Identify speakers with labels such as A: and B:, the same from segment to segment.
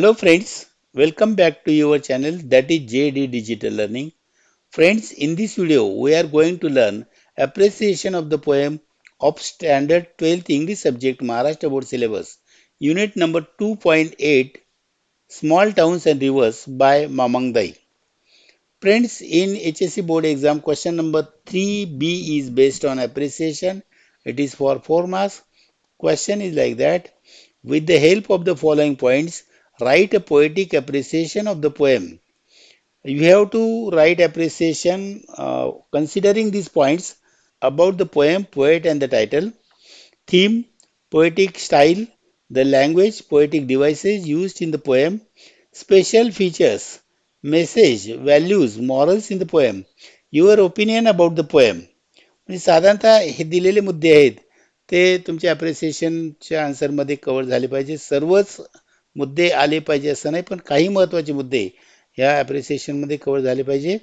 A: Hello friends, welcome back to your channel that is JD Digital Learning. Friends, in this video we are going to learn appreciation of the poem of Standard 12th English subject Maharashtra Board Syllabus, Unit number 2.8 Small Towns and Rivers by Mamang Dai. Friends, in HSC board exam question number 3B is based on appreciation. It is for 4 marks. Question is like that. With the help of the following points, write a poetic appreciation of the poem. You have to write appreciation considering these points about the poem, poet and the title, theme, poetic style, the language, poetic devices used in the poem, special features, message, values, morals in the poem, your opinion about the poem. म्हणजे साधारणतः हे दिलेले मुद्दे आहेत ते तुमच्या अप्रिसिएशनच्या आन्सरमध्ये cover झाले पाहिजे. सर्वच मुद्दे आले पाहिजे असं नाही, पण काही महत्वाचे मुद्दे या अप्रिसिएशनमध्ये कव्हर झाले पाहिजे.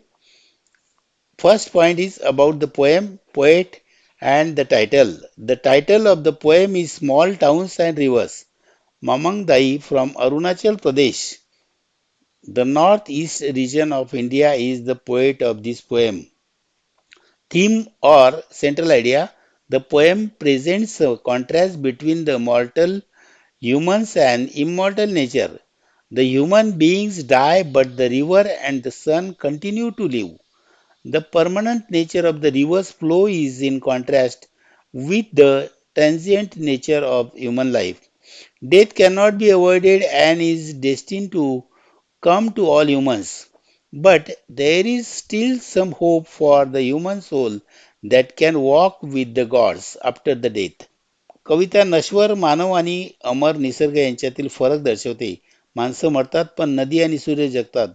A: First point is about the poem, poet and the title. The title of the poem is Small Towns and Rivers. Mamang Dai from Arunachal Pradesh, the northeast region of India, is the poet of this poem. Theme or central idea, the poem presents a contrast between the mortal humans and immortal nature. The human beings die, but the river and the sun continue to live. The permanent nature of the river's flow is in contrast with the transient nature of human life. Death cannot be avoided and is destined to come to all humans. But there is still some hope for the human soul that can walk with the gods after the death. कविता नश्वर मानव आणि अमर निसर्ग यांच्यातील फरक दर्शवते. माणसं मरतात पण नदी आणि सूर्य जगतात.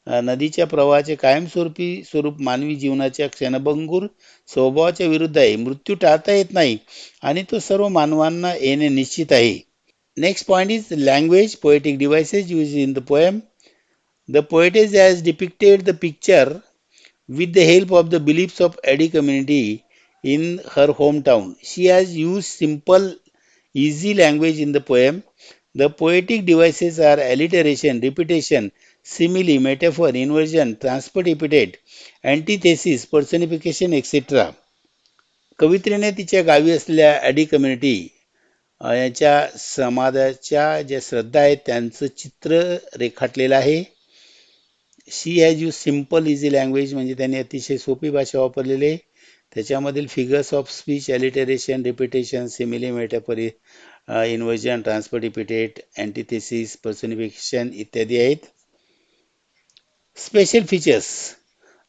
A: नदीच्या प्रवाहाचे कायमस्वरूपी स्वरूप मानवी जीवनाच्या क्षणभंगूर स्वभावाच्या विरुद्ध आहे. मृत्यू टाळता येत नाही आणि तो सर्व मानवांना येणे निश्चित आहे. Next point is language, poetic devices use in the poem. The poetess has depicted the picture with the help of the beliefs of Adi community in her hometown. She has used simple, easy language in the poem. The poetic devices are alliteration, repetition, simile, metaphor, inversion, transport epithet, antithesis, personification, etc. कवित्रीने तिच्या गावी असलेल्या ॲडी community याच्या समाजाच्या ज्या श्रद्धा आहेत त्यांचं चित्र रेखाटलेलं आहे. She has use simple easy language म्हणजे त्यांनी अतिशय सोपी भाषा वापरलेली आहे. त्याच्यामधील figures of speech, alliteration, repetition, simile, metaphor, inversion, transport epithet, antithesis, personification इत्यादी आहेत. Special features.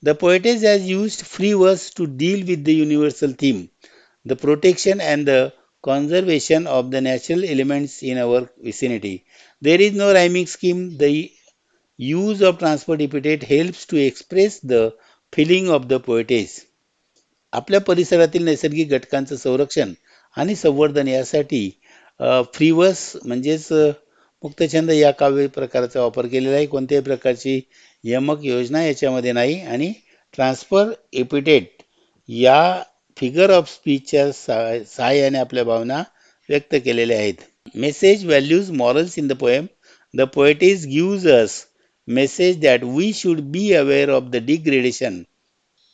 A: The poetess has used free verse to deal with the universal theme, the protection and the conservation of the natural elements in our vicinity. There is no rhyming scheme. The use of transport epithet helps to express the feeling of the poetess. आपल्या परिसरातील नैसर्गिक घटकांचं संरक्षण आणि संवर्धन यासाठी free वर्स म्हणजेच मुक्तछंद या काव्य प्रकाराचा वापर केलेला आहे. कोणत्याही प्रकारची यमक योजना याच्यामध्ये नाही आणि ट्रान्सफर एपिटेट या फिगर ऑफ स्पीचच्या सहाय्याने आपल्या भावना व्यक्त केलेल्या आहेत. Message, values, morals in the poem. The poetess gives us message that we should be aware of the degradation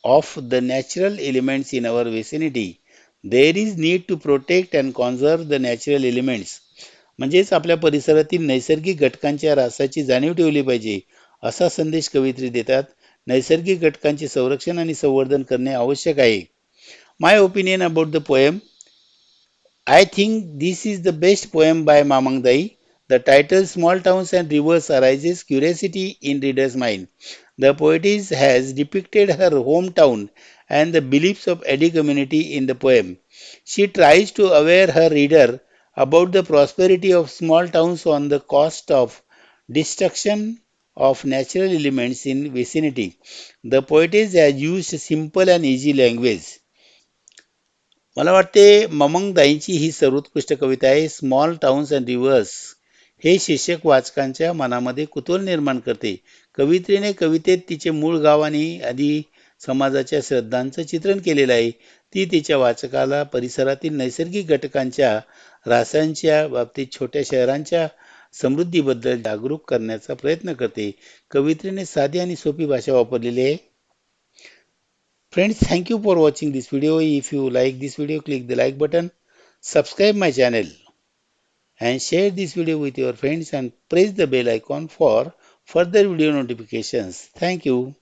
A: of the natural elements in our vicinity. There is need to protect and conserve the natural elements. म्हणजेच आपल्या परिसरातील नैसर्गिक घटकांच्या ऱ्हासाची जाणीव ठेवली पाहिजे असा संदेश कवयित्री देतात. नैसर्गिक घटकांचे संरक्षण आणि संवर्धन करणे आवश्यक आहे. My opinion about the poem. I think this is the best poem by Mamang Dai. The title Small Towns and Rivers arises curiosity in reader's mind. The poetess has depicted her hometown and the beliefs of Adi community in the poem. She tries to aware her reader about the prosperity of small towns on the cost of destruction of natural elements in vicinity. The poetess has used simple and easy language. मला वाटते ममंग दाईंची ही सर्वोत्कृष्ट कविता आहे. Small towns and reverse हे शीर्षक वाचकांच्या मनामध्ये कुतूहल निर्माण करते. कवित्रीने कवितेत तिचे मूळ गाव आणि आदी समाजाच्या श्रद्धांचं चित्रण केलेलं आहे. ती तिच्या वाचकाला परिसरातील नैसर्गिक घटकांच्या ऱ्हासांच्या बाबतीत छोट्या शहरांच्या समृद्धीबद्दल जागरूक करण्याचा प्रयत्न करते. कवित्रीने साधी आणि सोपी भाषा वापरलेली आहे. Friends, thank you for watching this video. If you like this video, click the like button, subscribe my channel and share this video with your friends and press the bell icon for further video notifications. Thank you.